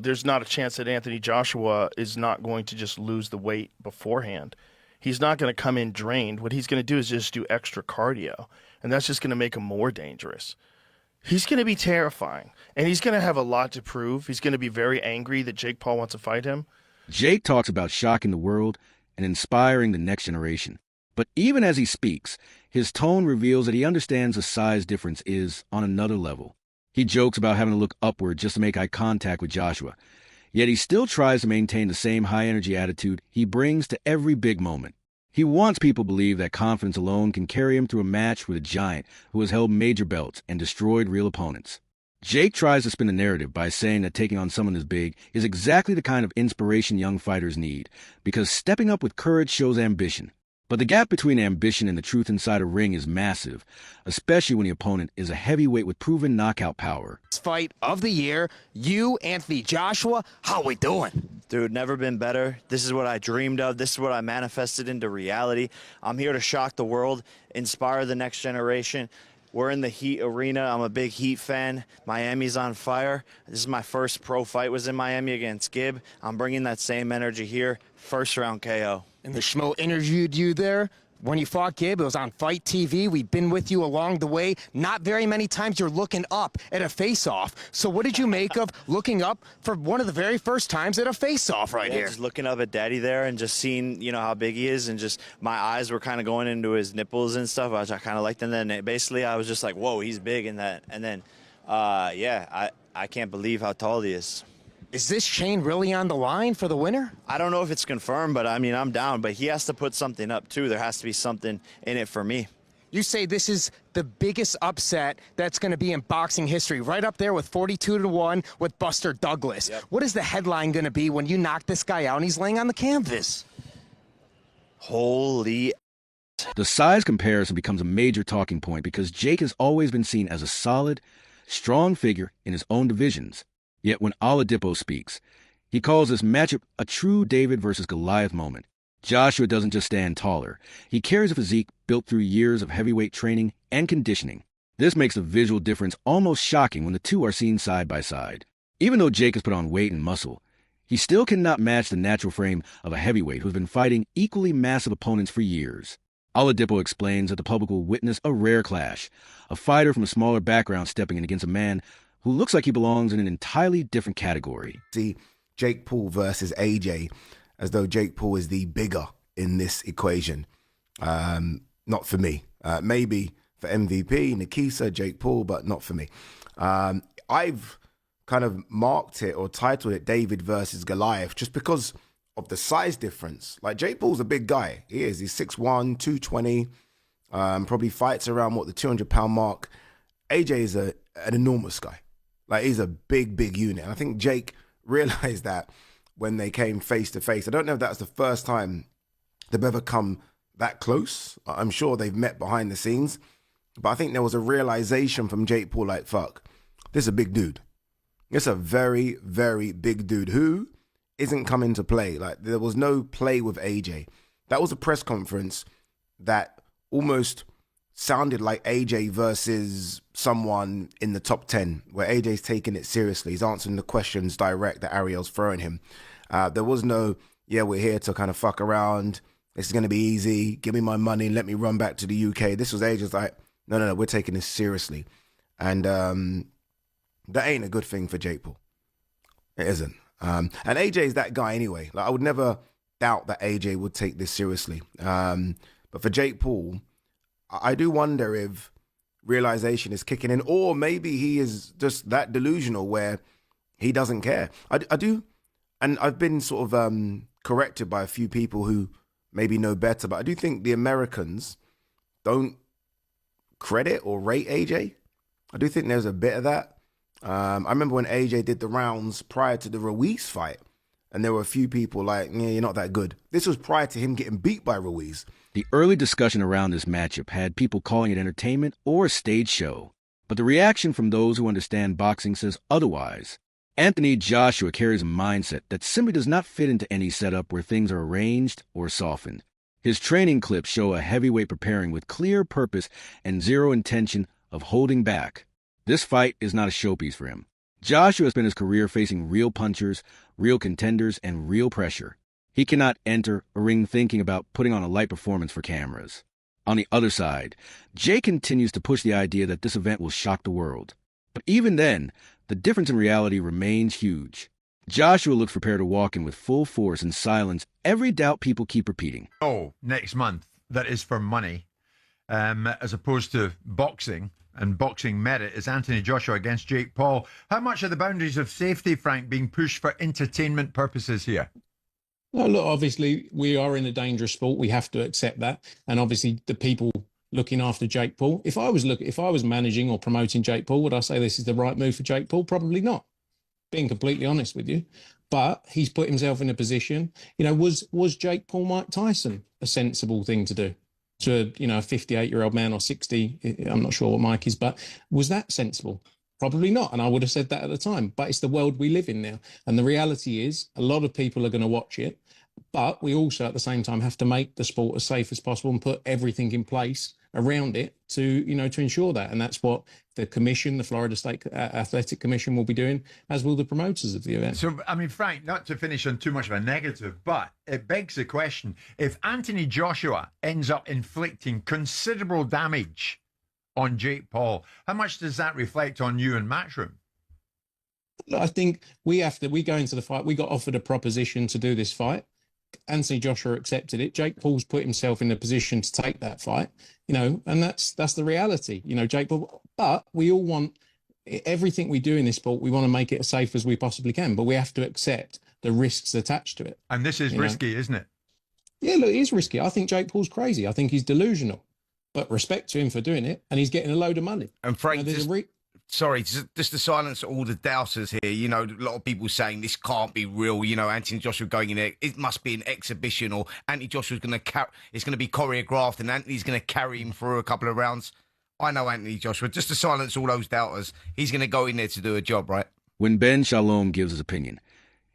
There's not a chance that Anthony Joshua is not going to just lose the weight beforehand. He's not going to come in drained. What he's going to do is just do extra cardio, and that's just going to make him more dangerous. He's going to be terrifying, and he's going to have a lot to prove. He's going to be very angry that Jake Paul wants to fight him. Jake talks about shocking the world and inspiring the next generation. But even as he speaks, his tone reveals that he understands the size difference is on another level. He jokes about having to look upward just to make eye contact with Joshua. Yet he still tries to maintain the same high-energy attitude he brings to every big moment. He wants people to believe that confidence alone can carry him through a match with a giant who has held major belts and destroyed real opponents. Jake tries to spin the narrative by saying that taking on someone as big is exactly the kind of inspiration young fighters need, because stepping up with courage shows ambition. But the gap between ambition and the truth inside a ring is massive, especially when the opponent is a heavyweight with proven knockout power. Fight of the year, you, Anthony Joshua, how we doing? Dude, never been better. This is what I dreamed of. This is what I manifested into reality. I'm here to shock the world, inspire the next generation. We're in the Heat arena. I'm a big Heat fan. Miami's on fire. This is my first pro fight, was in Miami against Gibb. I'm bringing that same energy here. First round KO. And the Schmo interviewed you there when you fought Gibb. It was on Fight TV. We've been with you along the way. Not very many times you're looking up at a face-off. So what did you make of looking up for one of the very first times at a face-off right here? Just looking up at Daddy there and just seeing, how big he is, and just my eyes were kind of going into his nipples and stuff, which I kind of liked. And then basically I was just like, whoa, he's big in that. And then, I can't believe how tall he is. Is this chain really on the line for the winner? I don't know if it's confirmed, but I'm down. But he has to put something up too. There has to be something in it for me. You say this is the biggest upset that's going to be in boxing history, right up there with 42-1 with Buster Douglas. Yep. What is the headline going to be when you knock this guy out and he's laying on the canvas? Holy. The size comparison becomes a major talking point because Jake has always been seen as a solid, strong figure in his own divisions. Yet when Oladipo speaks, he calls this matchup a true David versus Goliath moment. Joshua doesn't just stand taller. He carries a physique built through years of heavyweight training and conditioning. This makes the visual difference almost shocking when the two are seen side by side. Even though Jake has put on weight and muscle, he still cannot match the natural frame of a heavyweight who's been fighting equally massive opponents for years. Oladipo explains that the public will witness a rare clash, a fighter from a smaller background stepping in against a man who looks like he belongs in an entirely different category. See Jake Paul versus AJ as though Jake Paul is the bigger in this equation. Not for me. Maybe for MVP, Nikisa, Jake Paul, but not for me. I've kind of marked it or titled it David versus Goliath just because of the size difference. Like, Jake Paul's a big guy. He is. He's 6'1", 220, probably fights around, the 200-pound mark. AJ is an enormous guy. Like, he's a big, big unit. And I think Jake realized that when they came face to face. I don't know if that's the first time they've ever come that close. I'm sure they've met behind the scenes. But I think there was a realization from Jake Paul, like, fuck, this is a big dude. It's a very, very big dude who isn't coming to play. Like, there was no play with AJ. That was a press conference that almost sounded like AJ versus someone in the top 10, where AJ's taking it seriously. He's answering the questions direct that Ariel's throwing him. There was no, we're here to kind of fuck around. This is going to be easy. Give me my money. Let me run back to the UK. This was AJ's like, no, we're taking this seriously. And that ain't a good thing for Jake Paul. It isn't. And AJ's that guy anyway. Like, I would never doubt that AJ would take this seriously. But for Jake Paul, I do wonder if realization is kicking in, or maybe he is just that delusional where he doesn't care. I do, and I've been sort of corrected by a few people who maybe know better, but I do think the Americans don't credit or rate AJ. I do think there's a bit of that. I remember when AJ did the rounds prior to the Ruiz fight, and there were a few people like, you're not that good. This was prior to him getting beat by Ruiz. The early discussion around this matchup had people calling it entertainment or a stage show. But the reaction from those who understand boxing says otherwise. Anthony Joshua carries a mindset that simply does not fit into any setup where things are arranged or softened. His training clips show a heavyweight preparing with clear purpose and zero intention of holding back. This fight is not a showpiece for him. Joshua spent his career facing real punchers, real contenders, and real pressure. He cannot enter a ring thinking about putting on a light performance for cameras. On the other side, Jake continues to push the idea that this event will shock the world. But even then, the difference in reality remains huge. Joshua looks prepared to walk in with full force and silence every doubt people keep repeating. Oh, next month, that is for money, as opposed to boxing. And boxing merit is Anthony Joshua against Jake Paul. How much are the boundaries of safety, Frank, being pushed for entertainment purposes here? Well, look, obviously, we are in a dangerous sport. We have to accept that. And obviously, the people looking after Jake Paul, if I was managing or promoting Jake Paul, would I say this is the right move for Jake Paul? Probably not, being completely honest with you. But he's put himself in a position, was Jake Paul Mike Tyson a sensible thing to do? To a 58-year-old man or 60, I'm not sure what Mike is, but was that sensible? Probably not. And I would have said that at the time, but it's the world we live in now. And the reality is a lot of people are going to watch it, but we also at the same time have to make the sport as safe as possible and put everything in place around it to ensure that. And that's what the commission, the Florida State Athletic Commission, will be doing, as will the promoters of the event. So, I mean, Frank, not to finish on too much of a negative, but it begs the question, if Anthony Joshua ends up inflicting considerable damage on Jake Paul, how much does that reflect on you and Matchroom? I think we go into the fight. We got offered a proposition to do this fight. Anthony Joshua accepted it. Jake Paul's put himself in a position to take that fight, and that's the reality, Jake Paul. But we all want everything we do in this sport. We want to make it as safe as we possibly can, but we have to accept the risks attached to it. And this is risky, isn't it? Yeah, look, it is risky. I think Jake Paul's crazy. I think he's delusional, but respect to him for doing it. And he's getting a load of money. And Frank, sorry, just to silence all the doubters here, a lot of people saying this can't be real, Anthony Joshua going in there, it must be an exhibition, or Anthony Joshua's it's going to be choreographed and Anthony's going to carry him through a couple of rounds. I know Anthony Joshua, just to silence all those doubters, he's going to go in there to do a job, right? When Ben Shalom gives his opinion,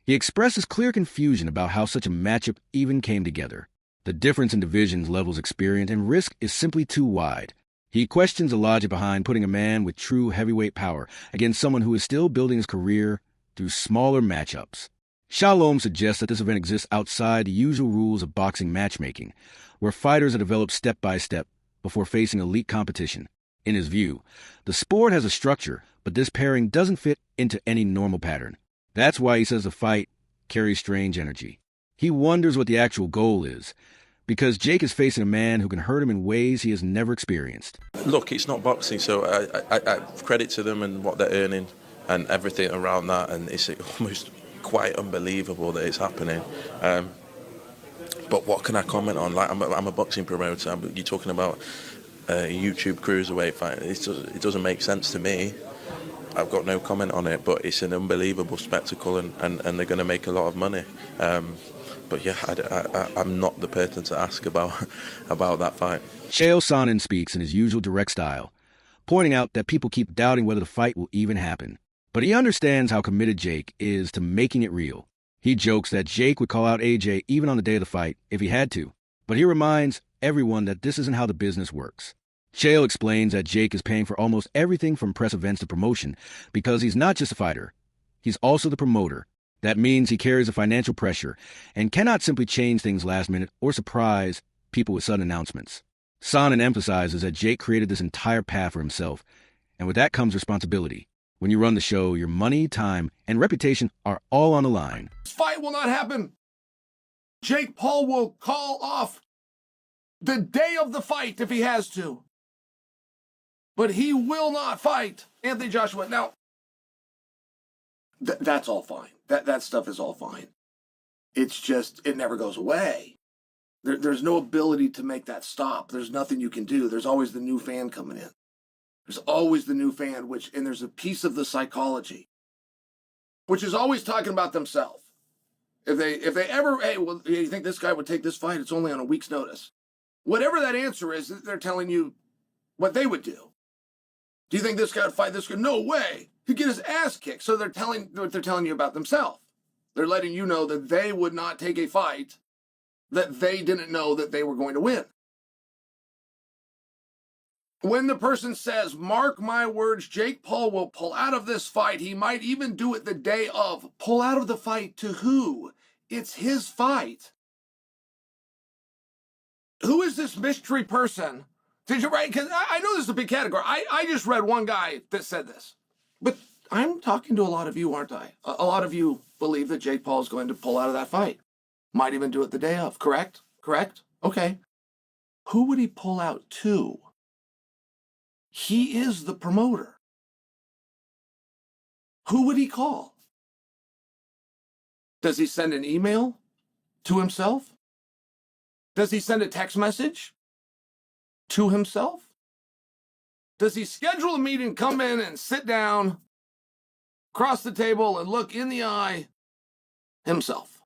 he expresses clear confusion about how such a matchup even came together. The difference in divisions, levels, experience, and risk is simply too wide. He questions the logic behind putting a man with true heavyweight power against someone who is still building his career through smaller matchups. Shalom suggests that this event exists outside the usual rules of boxing matchmaking, where fighters are developed step by step before facing elite competition. In his view, the sport has a structure, but this pairing doesn't fit into any normal pattern. That's why he says the fight carries strange energy. He wonders what the actual goal is, because Jake is facing a man who can hurt him in ways he has never experienced. Look, it's not boxing, so I credit to them and what they're earning and everything around that, and it's almost quite unbelievable that it's happening. But what can I comment on? Like, I'm a boxing promoter. You're talking about a YouTube cruiserweight fight. It doesn't make sense to me. I've got no comment on it, but it's an unbelievable spectacle, and they're going to make a lot of money. But yeah, I'm not the person to ask about that fight. Chael Sonnen speaks in his usual direct style, pointing out that people keep doubting whether the fight will even happen. But he understands how committed Jake is to making it real. He jokes that Jake would call out AJ even on the day of the fight if he had to, but he reminds everyone that this isn't how the business works. Chael explains that Jake is paying for almost everything from press events to promotion because he's not just a fighter, he's also the promoter. That means he carries a financial pressure and cannot simply change things last minute or surprise people with sudden announcements. Sonnen emphasizes that Jake created this entire path for himself, and with that comes responsibility. When you run the show, your money, time, and reputation are all on the line. This fight will not happen. Jake Paul will call off the day of the fight if he has to. But he will not fight Anthony Joshua. Now, that's all fine. That stuff is all fine. It's just, it never goes away. There's no ability to make that stop. There's nothing you can do. There's always the new fan coming in. There's always the new fan, and there's a piece of the psychology, which is always talking about themselves. If they ever, hey, well, you think this guy would take this fight? It's only on a week's notice. Whatever that answer is, they're telling you what they would do. Do you think this guy would fight this guy? No way. He'd get his ass kicked. So they're telling you about themselves. They're letting you know that they would not take a fight that they didn't know that they were going to win. When the person says, mark my words, Jake Paul will pull out of this fight. He might even do it the day of. Pull out of the fight to who? It's his fight. Who is this mystery person? Did you write? Because I know this is a big category. I just read one guy that said this. But I'm talking to a lot of you, aren't I? A lot of you believe that Jake Paul is going to pull out of that fight. Might even do it the day of. Correct? Correct? Okay. Who would he pull out to? He is the promoter. Who would he call? Does he send an email to himself? Does he send a text message to himself? Does he schedule a meeting, come in and sit down, cross the table and look in the eye himself?